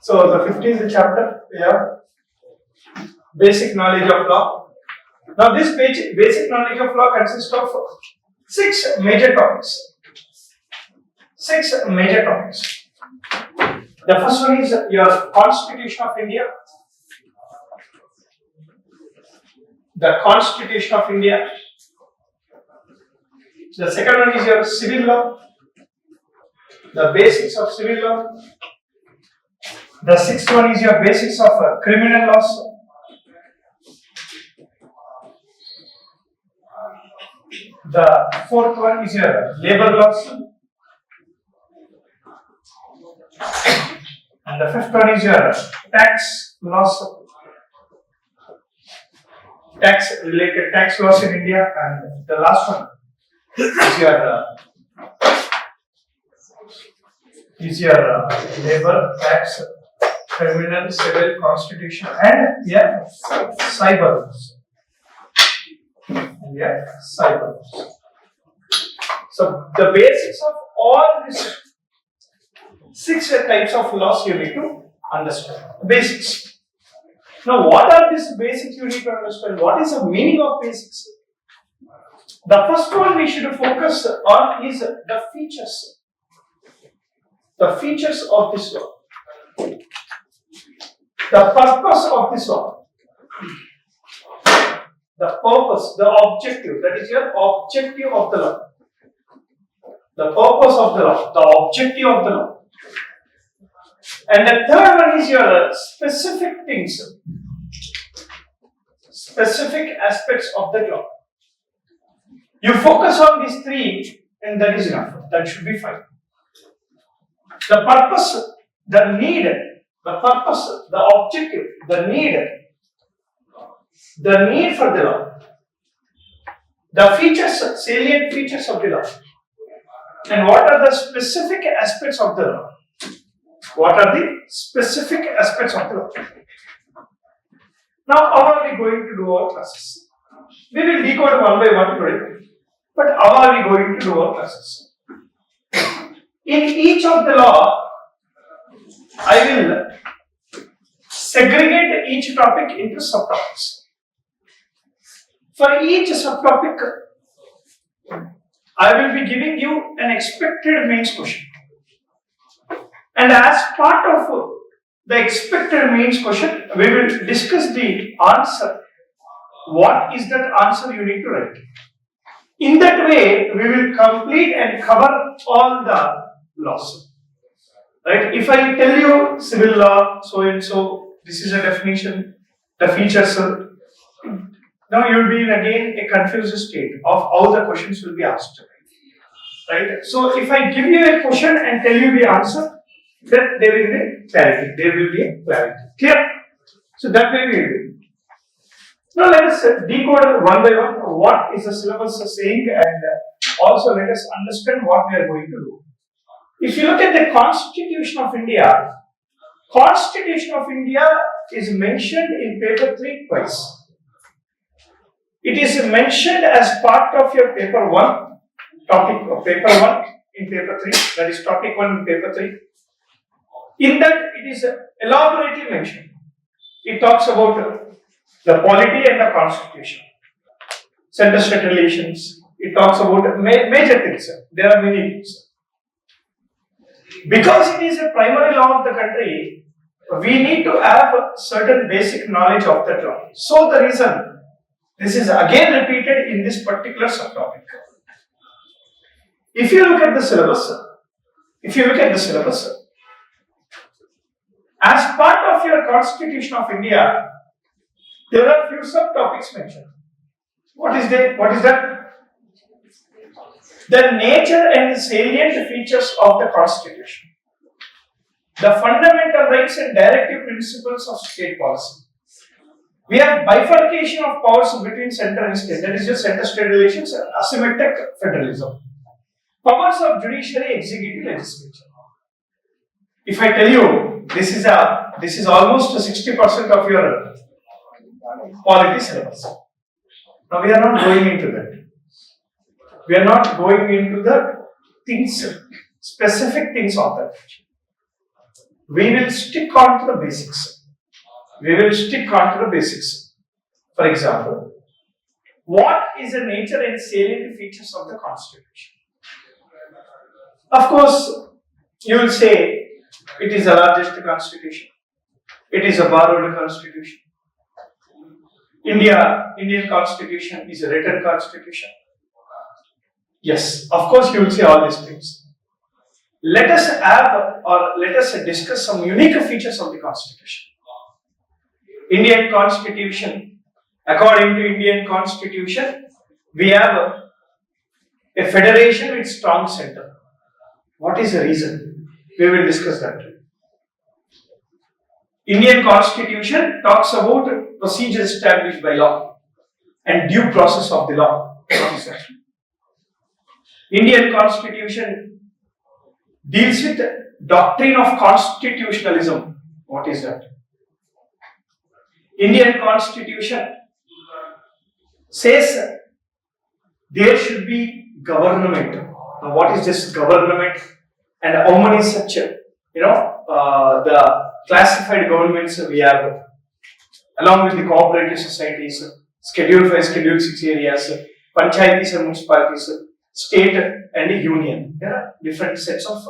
So the 15th chapter, we have basic knowledge of law. Now this basic knowledge of law consists of 6 major topics. 6 major topics. The first one is your Constitution of India. The Constitution of India. The second one is your civil law. The basics of civil law. The 6th one is your basics of criminal laws. The 4th one is your labor laws. And the 5th one is your tax laws. Tax related tax laws in India. And the last one is your labor, tax, criminal, civil, constitution, and cyber laws. Cyber laws. So the basics of all these 6 types of laws you need to understand. Basics. Now, what are these basics you need to understand? What is the meaning of basics? The first one we should focus on is the features. The features of this law. The purpose of this law. The purpose, the objective, that is your objective of the law. The purpose of the law, the objective of the law. And the third one is your specific things, specific aspects of the law. You focus on these 3 and that is enough. That should be fine. The purpose, the need, the purpose, the objective, the need for the law, the features, salient features of the law, and what are the specific aspects of the law. What are the specific aspects of the law? Now, how are we going to do our classes? We will decode one by one today, but how are we going to do our classes? In each of the law, I will segregate each topic into subtopics. For each subtopic, I will be giving you an expected mains question. And as part of the expected mains question, we will discuss the answer. What is that answer you need to write? In that way, we will complete and cover all the laws. Right? If I tell you civil law, so and so, this is a definition, the features, now you will be in again a confused state of how the questions will be asked. Right? So if I give you a question and tell you the answer, then there will be clarity. There will be a clarity. Clear? So that way we will do. Now let us decode one by one what is the syllabus saying, and also let us understand what we are going to do. If you look at the Constitution of India, Constitution of India is mentioned in paper 3 twice. It is mentioned as part of your paper 1, topic of paper 1 in paper 3, that is topic 1 in paper 3. In that it is elaborately mentioned. It talks about the polity and the constitution, center-state relations. It talks about major things. There are many things. Because it is a primary law of the country, we need to have certain basic knowledge of that law. So the reason this is again repeated in this particular subtopic. If you look at the syllabus, as part of your Constitution of India, there are few subtopics mentioned. What is that? The nature and salient features of the Constitution. The fundamental rights and directive principles of state policy. We have bifurcation of powers between center and state. That is your center-state relations and asymmetric federalism. Powers of judiciary, executive, legislature. If I tell you this is almost 60% of your polity syllabus. Now we are not going into that. We are not going into the things, specific things of that. we will stick on to the basics. For example, what is the nature and salient features of the Constitution? Of course, you will say it is the largest constitution. It is a borrowed constitution. Indian constitution is a written constitution. Yes, of course you will say all these things. Let us discuss some unique features of the constitution. Indian constitution, according to Indian constitution, we have a federation with strong center. What is the reason? We will discuss that. Indian constitution talks about procedures established by law and due process of the law. What is that? Indian constitution deals with doctrine of constitutionalism. What is that? Indian constitution says there should be government. Now, what is this government and how many such, the classified governments we have, along with the cooperative societies, Schedule 5, Schedule 6 areas, panchayatis and municipalities, state and union. There are different sets of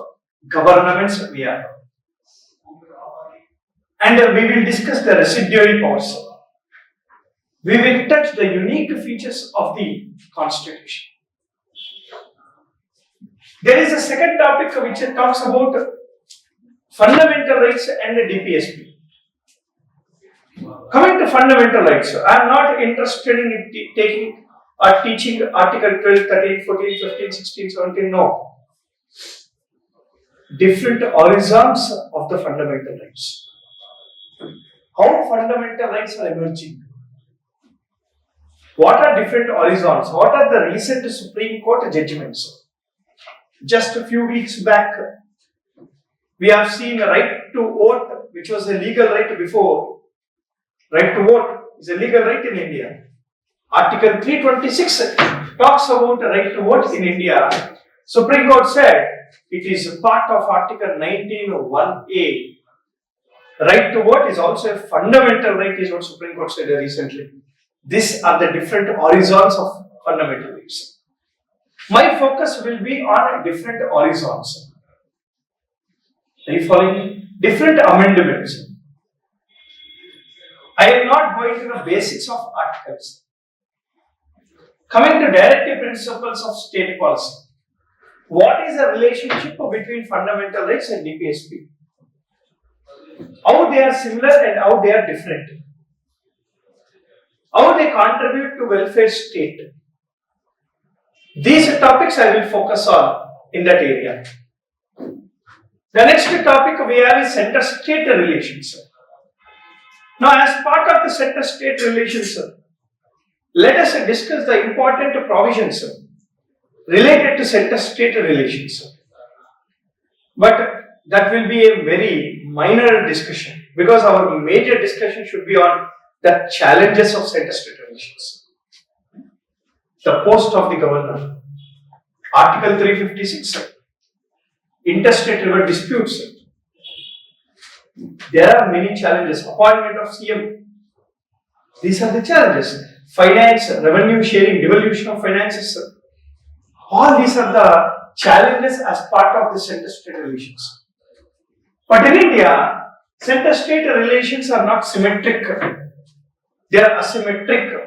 governments we have. And we will discuss the residuary powers. We will touch the unique features of the Constitution. There is a second topic which talks about fundamental rights and DPSP. Coming to fundamental rights, I am not interested in taking or teaching Article 12, 13, 14, 15, 16, 17. No. Different horizons of the fundamental rights. How fundamental rights are emerging? What are different horizons? What are the recent Supreme Court judgments? Just a few weeks back, we have seen a right to vote, which was a legal right before. Right to vote is a legal right in India. Article 326 talks about the right to vote in India. Supreme Court said it is part of Article 19(1)(a). Right to vote is also a fundamental right, is what Supreme Court said recently. These are the different horizons of fundamental rights. My focus will be on different horizons. Are you following me? Different amendments. I am not going to the basics of articles. Coming to directive principles of state policy. What is the relationship between fundamental rights and DPSP? How they are similar and how they are different? How they contribute to welfare state? These topics I will focus on in that area. The next topic we have is center-state relations. Now, as part of the center-state relations, let us discuss the important provisions related to center-state relations. But that will be a very minor discussion, because our major discussion should be on the challenges of center-state relations. The post of the governor, Article 356, interstate river disputes. There are many challenges. Appointment of CM. These are the challenges. Finance, revenue sharing, devolution of finances. All these are the challenges as part of the center-state relations. But in India, center-state relations are not symmetric. They are asymmetric.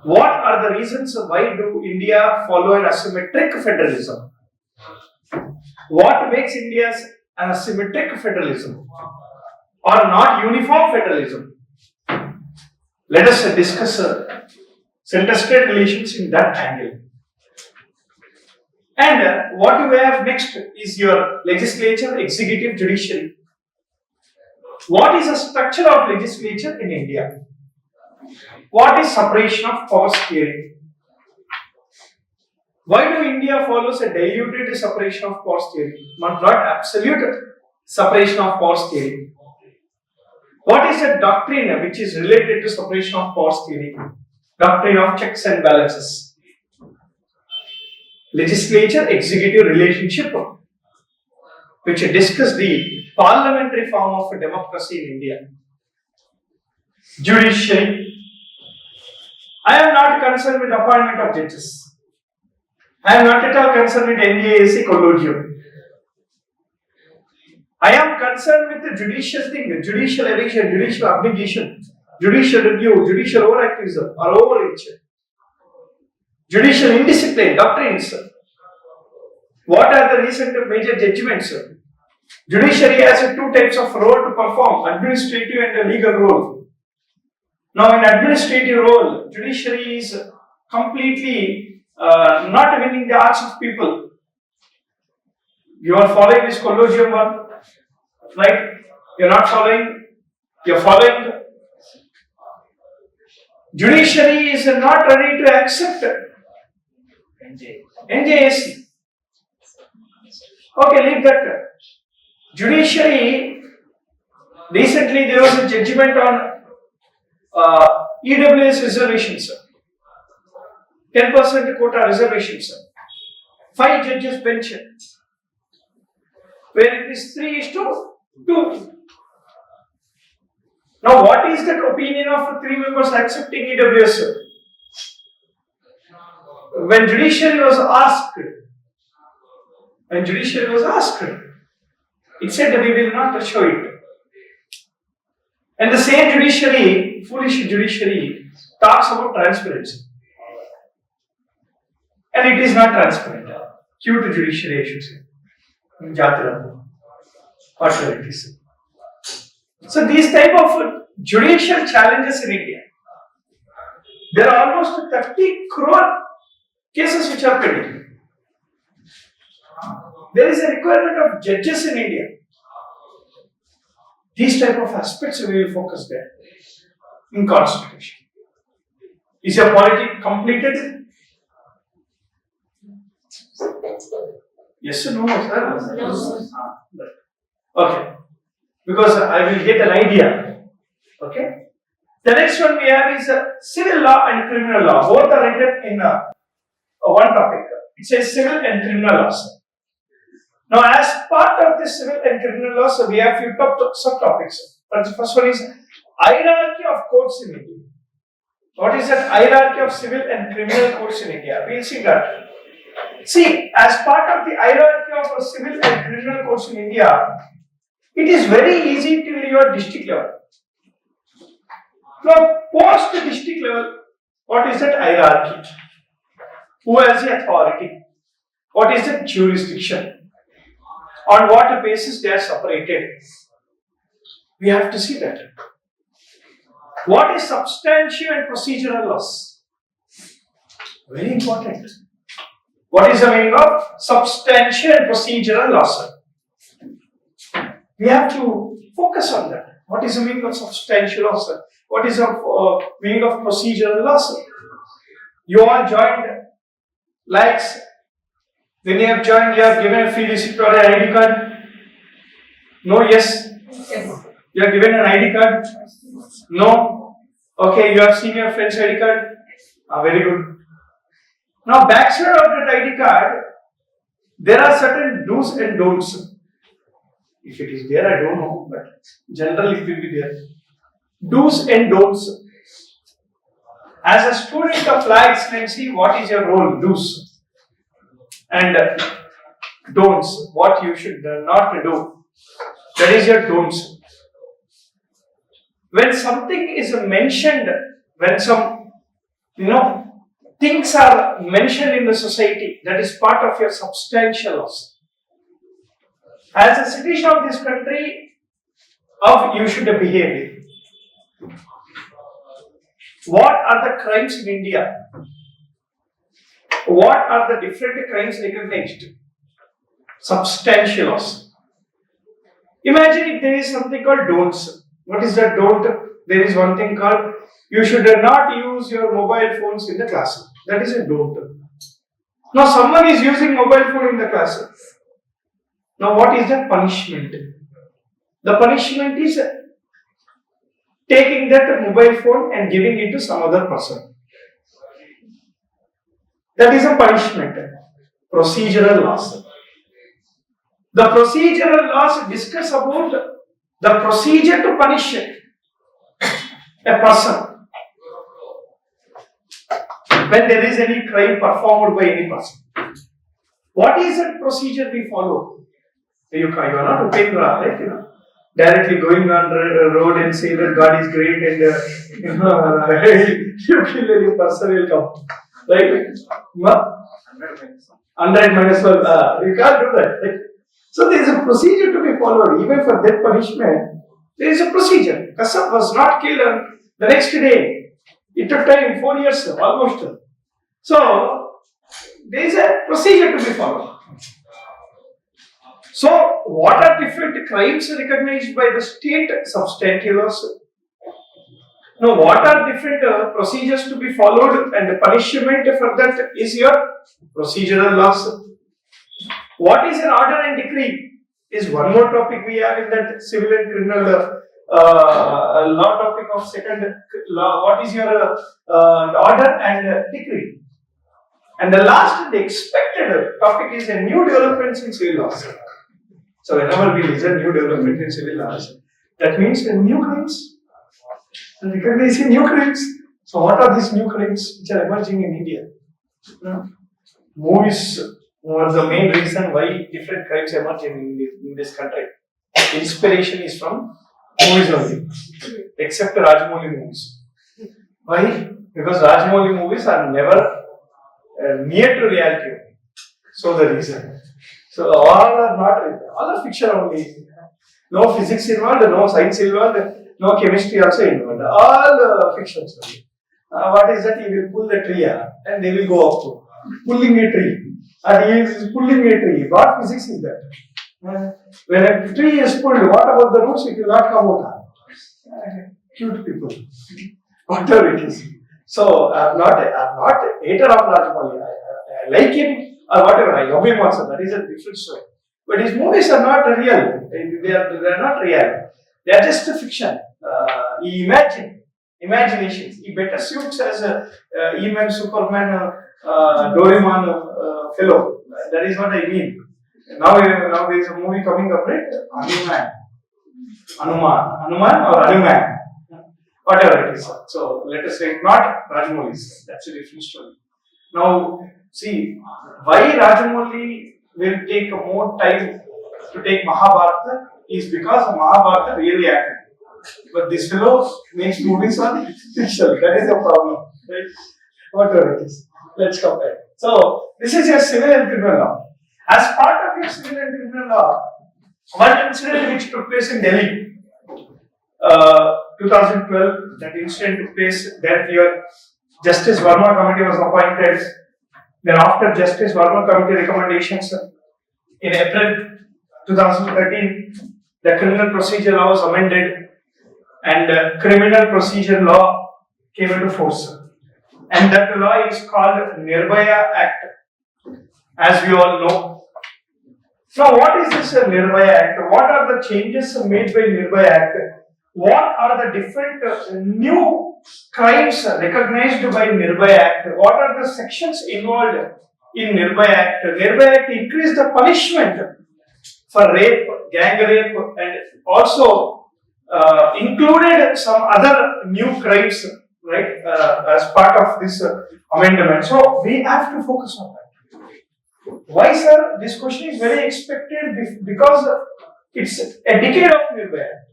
What are the reasons why do India follow an asymmetric federalism? What makes India's an asymmetric federalism or not uniform federalism? Let us discuss center-state relations in that angle. And what you have next is your legislature, executive, judiciary. What is the structure of legislature in India? What is separation of powers theory? Why do India follows a diluted separation of powers theory, not absolute separation of powers theory? What is a doctrine which is related to separation of powers theory? Doctrine of checks and balances. Legislature executive relationship. which discuss the parliamentary form of democracy in India. Judiciary. I am not concerned with appointment of judges. I am not at all concerned with NJAC colludium. I am concerned with the judicial thing, judicial eviction, judicial abnegation, judicial review, judicial overactivism or overreach, judicial indiscipline, doctrines. What are the recent major judgments? Judiciary has two types of role to perform, administrative and legal role. Now in administrative role, judiciary is completely not winning the hearts of people. You are following this collusion one, right? You are not following, you are following. Judiciary is not ready to accept NJAC. Okay, leave that. Judiciary, recently there was a judgment on EWS reservations, 10% quota reservations, 5 judges bench, where it is 3:2. Now, what is that opinion of 3 members accepting EWS? When judiciary was asked, it said that we will not show it. And the same judiciary, foolish judiciary, talks about transparency. And it is not transparent. Cute judiciary, I should say. Whatever it is. So these type of judicial challenges in India, there are almost 30 crore cases which are pending. There is a requirement of judges in India. These type of aspects we will focus there in constitution. Is your polity completed? Yes or no, sir? No. Okay. Because I will get an idea. Okay. The next one we have is civil law and criminal law. Both are written in one topic. It says civil and criminal laws. Now, as part of the civil and criminal laws, we have few subtopics. The first one is hierarchy of courts in India. What is that hierarchy of civil and criminal courts in India? We will see that. See, as part of the hierarchy of civil and criminal courts in India, it is very easy till your district level. Now, post district level, what is that hierarchy? Who has the authority? What is the jurisdiction? On what basis they are separated? We have to see that. What is substantive and procedural laws? Very important. What is the meaning of substantive and procedural laws? We have to focus on that. What is the meaning of substantial laws? What is the meaning of procedural laws? You all joined Laex. When you have joined, you have given a free receipt or an ID card? No, yes? Yes. You have given an ID card? No? Okay, you have seen your friend's ID card? Very good. Now, backside of that ID card, there are certain do's and don'ts. If it is there, I don't know, but generally it will be there. Do's and don'ts. As a student of law excellency, what is your role? Do's and don'ts. What you should not do. That is your don'ts. When something is mentioned, when some things are mentioned in the society, that is part of your substantial laws. As a citizen of this country, how you should behave. What are the crimes in India? What are the different crimes recognized? Substantial laws. Imagine if there is something called don'ts. What is that don't? There is one thing called you should not use your mobile phones in the class. That is a don't. Now someone is using mobile phone in the class. Now what is the punishment? The punishment is taking that mobile phone and giving it to some other person. That is a punishment. Procedural laws. The procedural laws discuss about the procedure to punish a person when there is any crime performed by any person. What is the procedure we follow? You are not obeying law, right? Directly going on the road and say that God is great and you kill any person will come. Right? 100 minus 1. You can't do that. Right? So there is a procedure to be followed. Even for death punishment, there is a procedure. Kasab was not killed the next day. It took time, 4 years almost. So there is a procedure to be followed. So what are different crimes recognized by the state substantive laws? Now, what are different procedures to be followed and the punishment for that is your procedural laws. What is an order and decree is one more topic we have in that civil and criminal law topic of second law. What is your order and decree? And the last, the expected topic is a new developments in civil laws. So whenever we listen new development in civil laws, that means new crimes. And recognizing new crimes. So what are these new crimes which are emerging in India? Movies were the main reason why different crimes emerge in this country. Inspiration is from movies only, except Rajamouli movies. Why? Because Rajamouli movies are never near to reality. So the reason. So all are not real. All are fiction only. No physics involved, no science involved, no chemistry also involved. All fictions only. What is that? He will pull the tree and they will go up to pulling a tree. And he is pulling a tree. What physics is that? When a tree is pulled, what about the roots? It will not come out. Cute people. Whatever it is. So I'm not a hater of Rajamouli. I like him or whatever. I love him also. That is a different story. But his movies are not real. They are not real. They are just a fiction. He imaginations. He better suits as a E-Man, Superman, Doraemon fellow. That is what I mean. Now there is a movie coming up, right? Hanuman or Hanuman. Whatever it is. So let us say not Rajamouli's. That's a different story. Now see why Rajamouli will take more time to take Mahabharata is because Mahabharata really happened. But this fellow makes movies on fiction. That is the problem. Right? Whatever it is. Let's compare. So this is your civil and criminal law. As part of your civil and criminal law, one incident which took place in Delhi, 2012, that incident took place. Then your Justice Verma committee was appointed. Then after Justice Verma committee recommendations, in April 2013, the criminal procedure law was amended and criminal procedure law came into force. And that law is called Nirbhaya Act, as we all know. Now, what is this Nirbhaya Act? What are the changes made by Nirbhaya Act? What are the different new crimes recognized by Nirbhaya Act? What are the sections involved in Nirbhaya Act? Nirbhaya Act increased the punishment for rape, gang rape, and also included some other new crimes, right, as part of this amendment. So we have to focus on that. Why, sir? This question is very expected because it's a decade of Nirbhaya Act.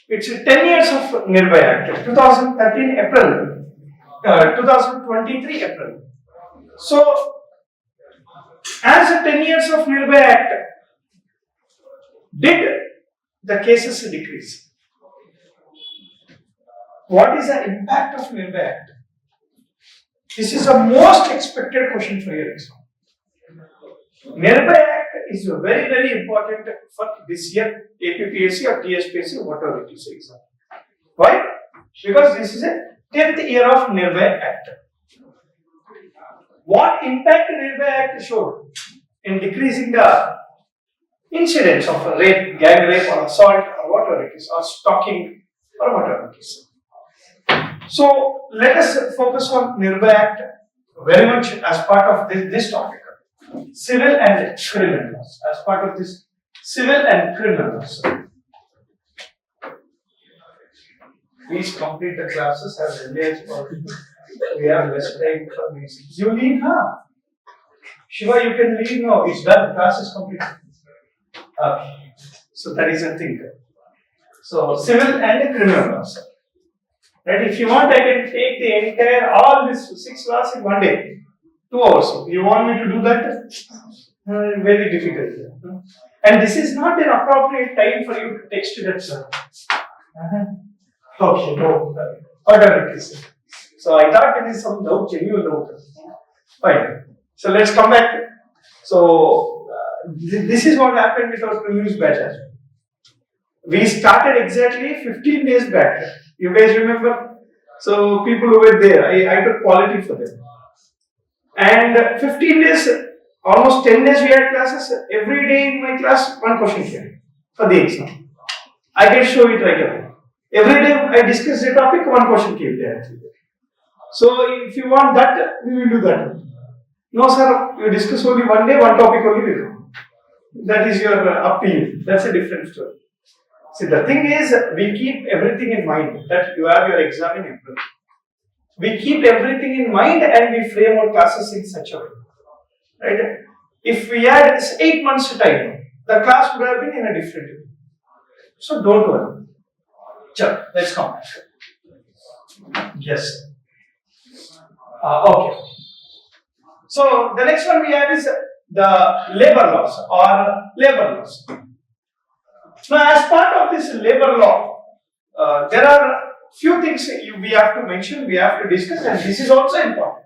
It's 10 years of Nirbhaya Act, 2013 April, 2023 April. So, as 10 years of Nirbhaya Act, did the cases decrease? What is the impact of Nirbhaya Act? This is the most expected question for your exam. Nirbhaya Act is very, very important for this year, APPSC or TSPSC, whatever it is exam. Why? Because this is a 10th year of Nirbhaya Act. What impact Nirbhaya Act showed in decreasing the incidents of rape, gang rape or assault or whatever it is, or stalking or whatever it is. So let us focus on Nirbhaya Act very much as part of this topic. civil and criminal laws. As part of this civil and criminal laws. Please complete the classes as early as possible. We have less time for these. You leave now. Shiva, you can leave now. It's done. The class is complete. Okay. So that is a thing. So civil and criminal laws. Right? If you want, I can take the entire all this 6 class in one day. 2 hours. You want me to do that? Very difficult. And this is not an appropriate time for you to text that, sir. Okay, no. Whatever it is. So I thought there is some doubt, genuine doubt. Fine. So let's come back. So this is what happened with our previous batch. We started exactly 15 days back. You guys remember? So people who were there, I took quality for them. And 15 days, almost 10 days we had classes. Every day in my class, one question came for the exam. I can show it right away. Every day I discuss the topic, one question came there. So if you want that, we will do that. No sir, you discuss only one day, one topic only we do. That is your up to you. That's a different story. See, the thing is, we keep everything in mind that you have your exam in April. We keep everything in mind and we frame our classes in such a way. Right? If we had 8 months time, the class would have been in a different way. So don't worry. Sure, let's come back. Yes. Okay. So the next one we have is the labor laws or labor laws. Now, as part of this labor law, there are few things we have to mention, we have to discuss, and this is also important.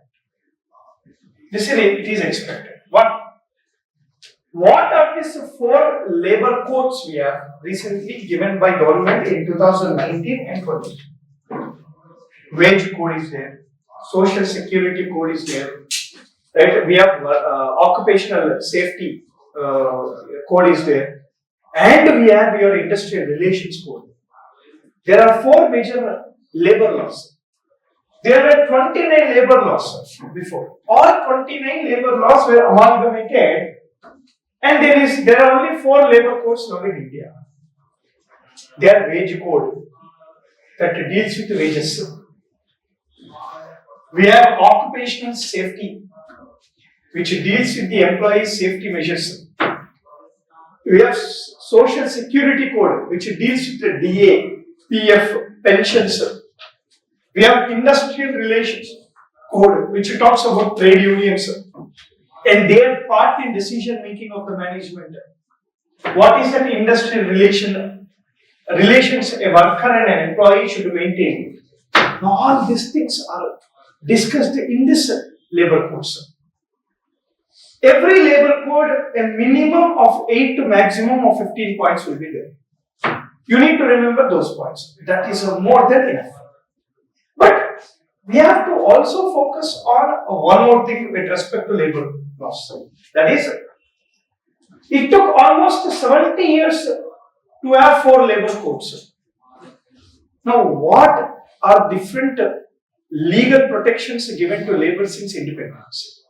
It is expected. One, what are these 4 labor codes we have recently given by government in 2019 and 20? Wage code is there, social security code is there, right? We have occupational safety code is there, and we have your industrial relations code. There are 4 major labor laws. There were 29 labor laws before. All 29 labor laws were amalgamated, and there are only 4 labor codes now in India. There are wage code that deals with wages. We have occupational safety, which deals with the employees' safety measures. We have social security code, which deals with the DA, PF, pensions. We have industrial relations code, which talks about trade unions and their part in decision making of the management. What is that industrial relations a worker and an employee should maintain? Now, all these things are discussed in this labor code. Every labor code, a minimum of 8 to maximum of 15 points will be there. You need to remember those points. That is more than enough. But we have to also focus on one more thing with respect to labor laws. That is, it took almost 70 years to have 4 labor codes. Now, what are different legal protections given to labor since independence?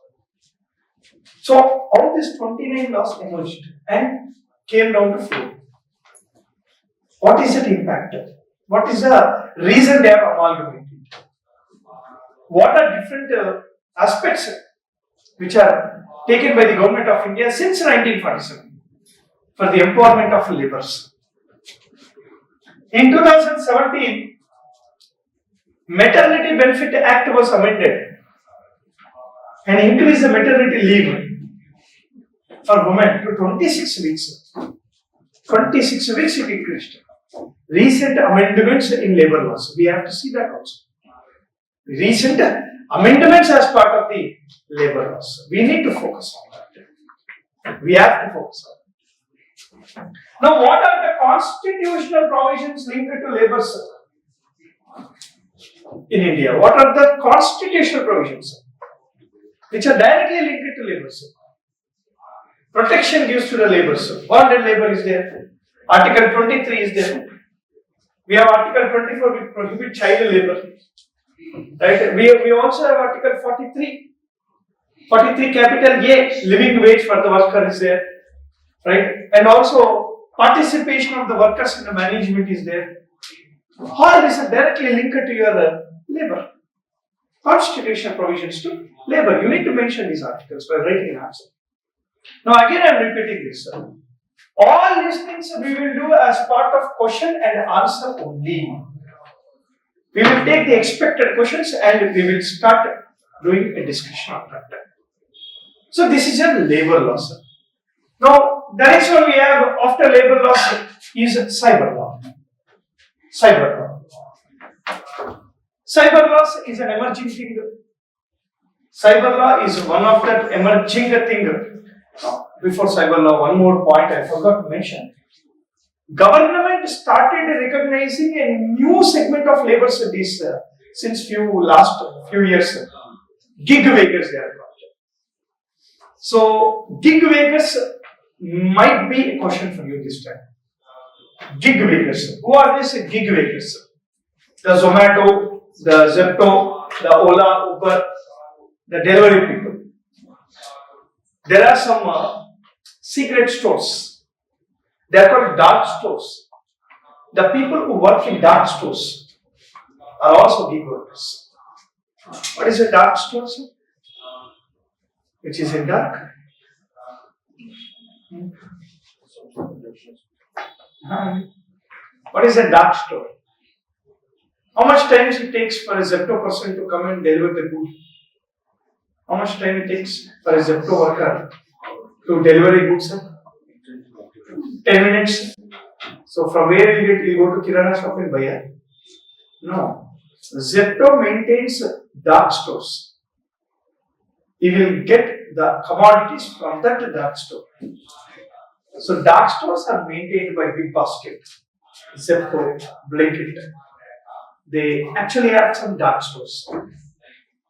So, all these 29 laws emerged and came down to 4. What is its impact? What is the reason they are amalgamated? What are different aspects which are taken by the government of India since 1947 for the empowerment of laborers? In 2017, Maternity Benefit Act was amended and increased the maternity leave for women to 26 weeks. 26 weeks it increased. Recent amendments in labor laws, we have to see that also. Recent amendments as part of the labor laws. We need to focus on that. We have to focus on that. Now, what are the constitutional provisions linked to labor in India? What are the constitutional provisions which are directly linked to labor? Protection gives to the labor. Bonded labor is there. Article 23 is there. We have Article 24 which prohibits child labor. Right? We also have Article 43 43 capital A, living wage for the worker is there, right? And also participation of the workers in the management is there. All this is directly linked to your labor. Constitutional provisions to labor. You need to mention these articles by writing an answer. Now again I am repeating this. All these things we will do as part of question and answer only. We will take the expected questions and we will start doing a discussion on that. So this is a labor law, sir. Now the next one we have after labor law is cyber law. Cyber law. Cyber law is an emerging thing. Cyber law is one of that emerging thing. Before cyber law, one more point I forgot to mention. Government started recognizing a new segment of labor studies since last few years. Gig workers they are called. So gig workers might be a question for you this time. Gig workers. Who are these gig workers? The Zomato, the Zepto, the Ola, Uber, the delivery people. There are some secret stores. They are called dark stores. The people who work in dark stores are also gig workers. What is a dark store, sir? Which is in dark? What is a dark store? How much time it takes for a Zepto person to come and deliver the food? How much time it takes for a Zepto worker to deliver a good, sir? 10 minutes. So from where he'll go to Kirana shop and buy it? No. Zepto maintains dark stores. He will get the commodities from that dark store. So dark stores are maintained by Big Basket, Zepto, Blinkit. They actually have some dark stores.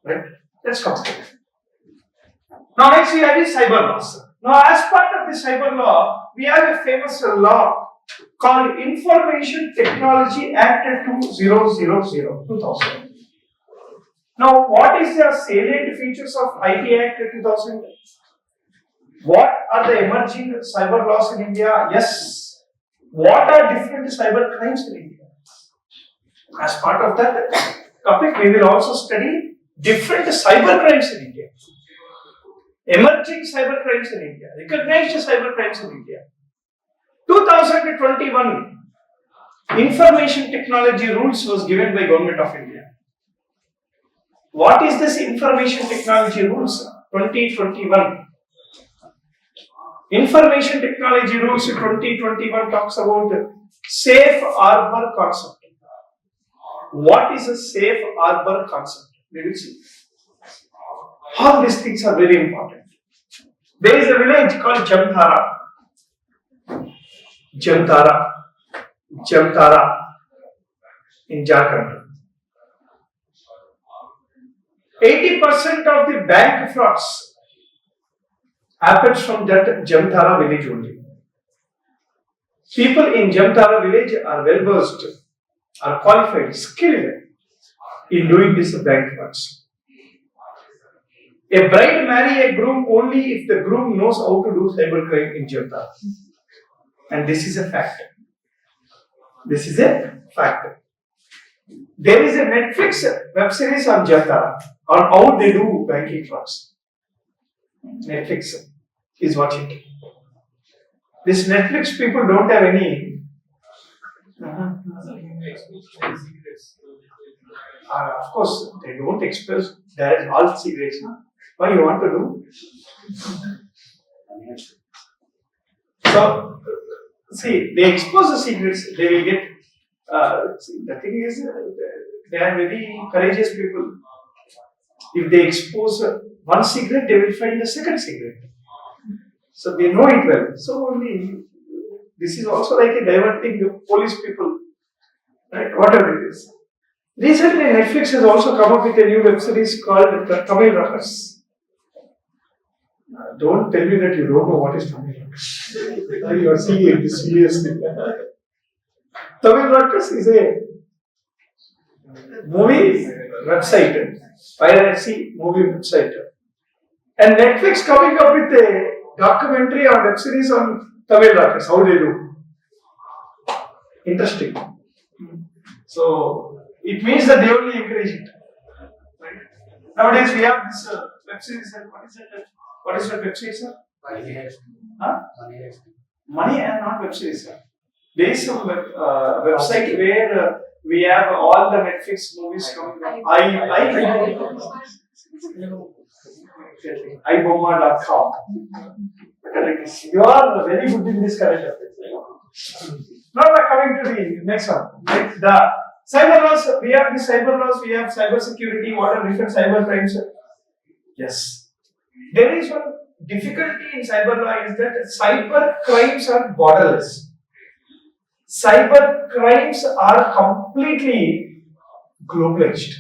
Right? Let's come. Now next we have the cyber laws. Now as part of the cyber law, we have a famous law called Information Technology Act 2000. Now what is the salient features of IT Act 2000? What are the emerging cyber laws in India? Yes. What are different cyber crimes in India? As part of that topic, we will also study different cyber crimes in India. Emerging cyber crimes in India, recognized cyber crimes in India. 2021 Information Technology Rules was given by Government of India. What is this Information Technology Rules 2021? Information Technology Rules 2021 talks about safe harbor concept. What is a safe harbor concept? We will see. All these things are very important. There is a village called Jamtara in Jharkhand. 80% of the bank frauds happens from that Jamtara village only. People in Jamtara village are well versed, are qualified, skilled in doing this bank frauds. A bride marry a groom only if the groom knows how to do cybercrime in Jamtara. And this is a fact. This is a fact. There is a Netflix web series on Jamtara on how they do banking frauds. Netflix is watching it. This Netflix people don't have any. Of course, they don't expose direct all secrets. Why you want to do? So, see, they expose the secrets, they will get. The thing is, they are very courageous people. If they expose one secret, they will find the second secret. So they know it well. So only this is also like a diverting the police people, right? Whatever it is. Recently, Netflix has also come up with a new web series called Tamil Ruckers. Don't tell me that you don't know what is Tamil Ruckers. You are seeing it seriously. Tamil Ruckers is a movie website, piracy movie website. And Netflix coming up with a documentary or web series on Tamil rockers. How they do? Interesting. So it means that they only encourage it. Right? Nowadays we have this web series. What is it? What is that web series, sir? Huh? Money and not web series, sir. There is some website where we have all the Netflix movies coming up. ibomma.com. You are very good in this current affairs. Now we are coming to the next one. Right? The cyber laws, we have the cyber laws, we have cyber security, what are different cyber crimes? Yes. There is one difficulty in cyber law is that cyber crimes are borderless. Cyber crimes are completely globalized.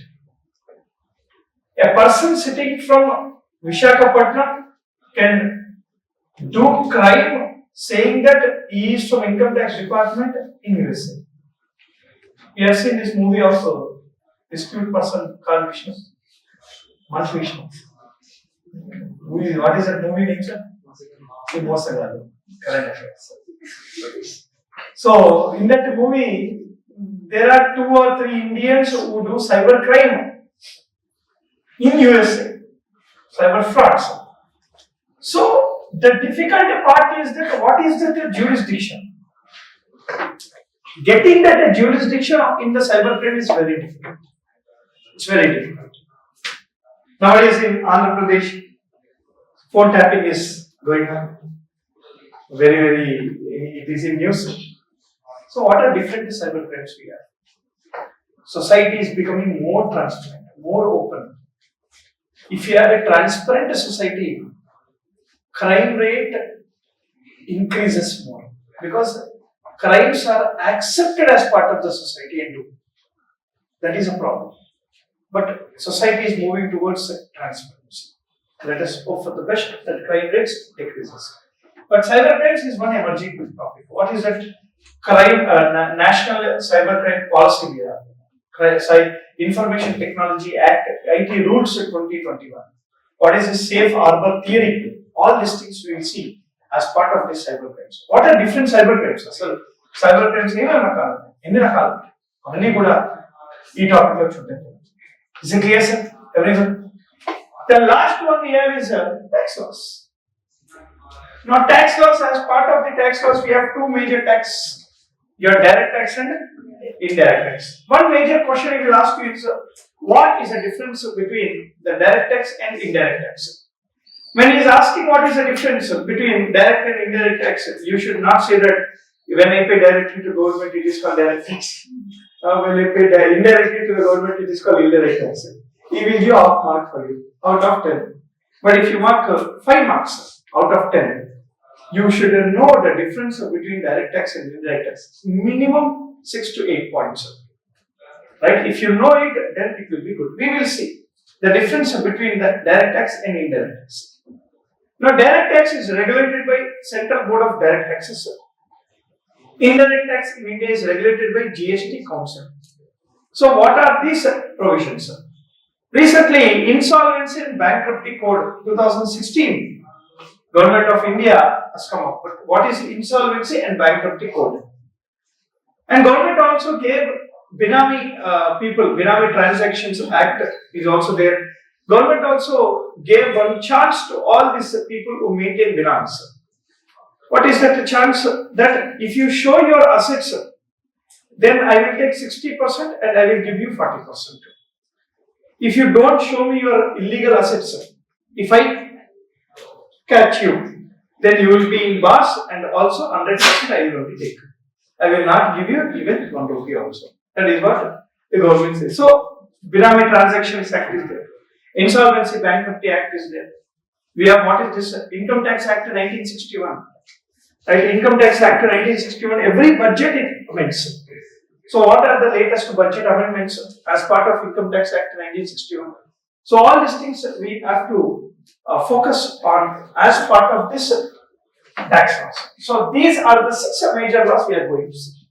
A person sitting from Visakhapatnam can do crime saying that he is from income tax department in USA. You have seen this movie also, dispute person called Vishnu. Vishnu. What is that movie name, sir? Mosagalu. Current affairs. So in that movie, there are 2 or 3 Indians who do cyber crime in USA, cyber frauds. So the difficult part is that what is the jurisdiction? Getting that jurisdiction in the cyber crime is very difficult. It's very difficult. Nowadays in Andhra Pradesh, phone tapping is going on. It is in news. So what are different cyber crimes we have? Society is becoming more transparent, more open. If you have a transparent society, crime rate increases more because crimes are accepted as part of the society and do. That is a problem. But society is moving towards transparency. Let us hope for the best that crime rates decreases. But cyber crimes is one emerging topic. What is that? National Cyber Crime Policy we have. Information Technology Act, IT Rules 2021. What is the Safe Harbor Theory? All these things we will see as part of this cyber crimes. What are different cyber crimes? So, cyber crimes is it clear, sir? Everyone? The last one we have is tax laws. Now, tax laws, as part of the tax laws, we have 2 major tax. Your direct tax and indirect tax. One major question I will ask you is, what is the difference between the direct tax and indirect tax? When he is asking what is the difference between direct and indirect tax, you should not say that when I pay directly to government, it is called direct tax. When I pay indirectly to the government, it is called indirect tax. He will give half mark for you, out of 10. But if you mark 5 marks out of 10, you should know the difference between direct tax and indirect tax. Minimum 6 to 8 points. Right? If you know it, then it will be good. We will see the difference between the direct tax and indirect tax. Now, direct tax is regulated by Central Board of Direct Taxes. Indirect tax in India is regulated by GST Council. So, what are these provisions? Recently, Insolvency and Bankruptcy Code 2016. Government of India has come up. But what is Insolvency and Bankruptcy Code? And government also gave Binami Binami Transactions Act is also there. Government also gave one chance to all these people who maintain binamis. What is that chance? That if you show your assets, then I will take 60% and I will give you 40%. If you don't show me your illegal assets, if I catch you, then you will be in bars and also 100% I will only take. I will not give you even 1 rupee also. That is what the government says. So, Binami Transactions Act is there. Insolvency Bankruptcy Act is there. We have what is this? Income Tax Act 1961. Right? Income Tax Act 1961. Every budget it amends. So, what are the latest budget amendments as part of Income Tax Act 1961? So, all these things we have to focus on as part of this tax laws. So, these are the 6 major laws we are going to see.